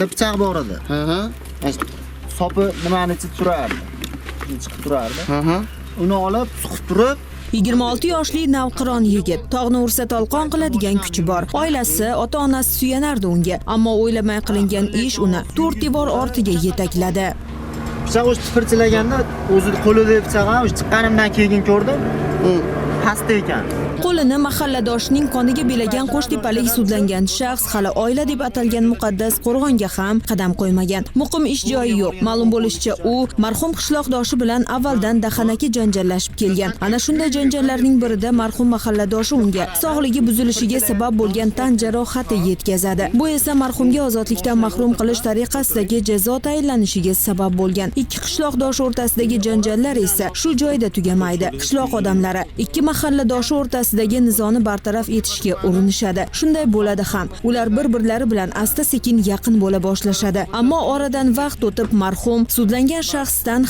Pichoq bor edi. Sopi nimani ichib turardi. Chiqib turardi. Uni olib suqib turib 26 yoshli navqiron yigit. Tog'ni ursa tolqon qiladigan kuchi bor. Oilasi, ota-onasi suyanardi unga, ammo o'ylamay qilingan ish uni to'rt devor ortiga yetakladi. pichoq tipirchilaganda o'zi qo'lida pichog'i chiqqanimdan keyin ko'rdim. Pastda ekan. Qo'lini mahalladoshining qoniga belagan Qo'shtepalik sudlangan shaxs hali oila deb atalgan muqaddas qo'rg'onga ham qadam qo'ymagan. Muqim ish joyi yo'q. Ma'lum bo'lishicha, u marhum qishloqdoshi bilan avvaldan dahanaki janjallashib kelgan. Ana shunday janjallarning birida marhum mahalladoshi unga sog'ligi buzilishiga sabab bo'lgan tan jarohati yetkazadi. Bu esa marhumga ozodlikdan mahrum qilish tariqasidagi jazo tayinlanishiga sabab bo'lgan. Ikki qishloqdosh o'rtasidagi janjallar esa shu joyda tugamaydi. Qishloq odamlari ikki mahalladoshi o'rtasidagi nizoni bartaraf etishga urinishadi. Shunday bo'ladi ham. Ular bir-birlari bilan asta-sekin yaqin bo'la boshlashadi. Ammo oradan vaqt o'tib marhum sudlangan shaxsdan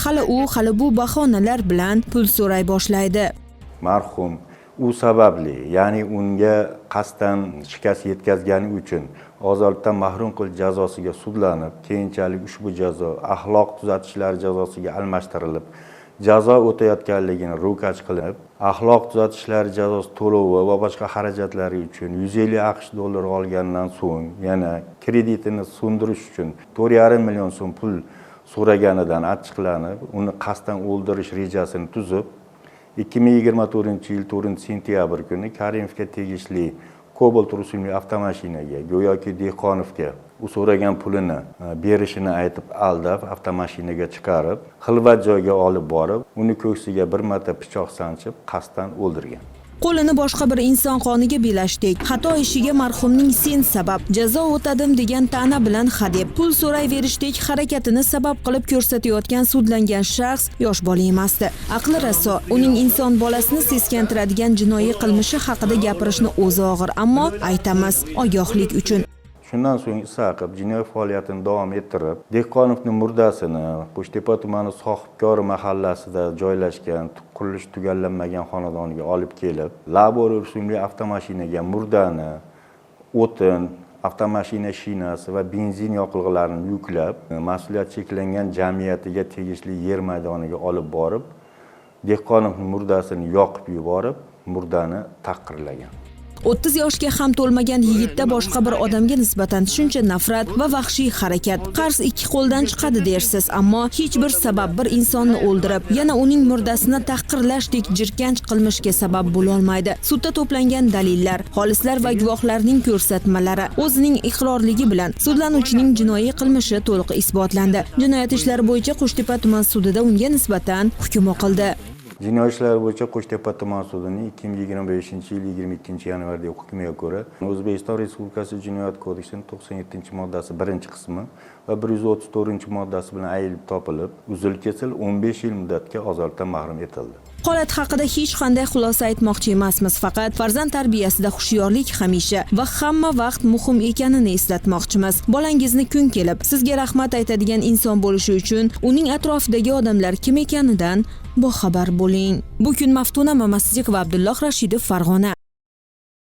hali bu bahonalar bilan pul so'ray boshlaydi. Marhum u sababli, ya'ni unga qasddan shikast yetkazgani uchun ozodlikdan mahrum qilish jazosiga sudlanib, keyinchalik ushbu jazo axloq tuzatishlari jazosiga almashtirilib, jazo o'tayotganligini ro'kach qilib, axloq tuzatishlari jazosi to'lovi va boshqa xarajatlari uchun 150 AQSh dollari olgandan so'ng yana kreditini so'ndirish uchun 4,5 million so'm pul so'raganidan achchiqlanib, uni qasddan o'ldirish rejasini tuzib, 2024-yil 4-sentyabr kuni Karimovga tegishli Cobalt rusumli avtomashinaga, go'yoki Dehqonovga u so'ragan pulini berishini aytib aldab, avtomashinaga chiqarib, xilvat joyga olib borib, uni ko'ksiga bir marta pichoq sanchib, qasddan o'ldirgan. Qo'lini boshqa bir inson qoniga belashdek, xato ishiga marhumning sen sabab, jazo o'tadim degan ta'na bilan hadeb, pul so'rayverishdek harakatini sabab qilib ko'rsatayotgan sudlangan shaxs yosh bola emasdi. Aqli raso, uning inson bolasini seskantiradigan jinoiy qilmishi haqida gapirishni o'zi og'ir, ammo aytamiz, ogohlik uchun. Shundan so'ng Isaqov jinoiy faoliyatini davom ettirib, Dehqonovning murdasini Qo'shtepa tumani Sohibkori mahallasida joylashgan qurilish tugallanmagan xonadoniga olib kelib, Labor rusumli avtomashinaga murdani, o'tin, avtomashina shinasi va benzin yoqilg'ilarini yuklab, mas'uliyat cheklangan jamiyatiga tegishli yer maydoniga olib borib, Dehqonovning murdasini yoqib yuborib, murdani taqqirlagan. 30 yoshga ham to'lmagan yigitda boshqa bir odamga nisbatan shuncha nafrat va vahshiy harakat. Qars ikki qo'ldan chiqadi dersiz, ammo hech bir sabab bir insonni o'ldirib, yana uning murdasini taqqirlashdek jirkanch qilmishga sabab bo'la olmaydi. Sudda to'plangan dalillar, xolislar va guvohlarning ko'rsatmalari o'zining iqrorligi bilan sudlanuvchining jinoiy qilmishi to'liq isbotlandi. Jinoyat ishlari bo'yicha Qo'shtepa tuman sudida unga nisbatan hukm o'qildi. Jinoiy ishlar bo'yicha Qo'shtepa tuman sudining 2025-yil 22-yanvardagi hukmiga ko'ra, O'zbekiston Respublikasi Jinoyat kodeksining 97-moddasi 1-qismi va 134-moddasi bilan ayilib topilib, uzil-kesil 15 yil muddatga ozodlikdan mahrum etildi. Holat haqida hech qanday xulosa aytmoqchi emasmiz, faqat farzand tarbiyasida hushyorlik hamisha va hamma vaqt muhim ekanini eslatmoqchimiz. Bolangizni kun kelib, sizga rahmat aytadigan inson bo'lishi uchun uning atrofidagi odamlar kim ekanidan boxabar bo'ling. Bu kun Maftuna Mamasziq va Abdulloh Rashidov, Farg'ona.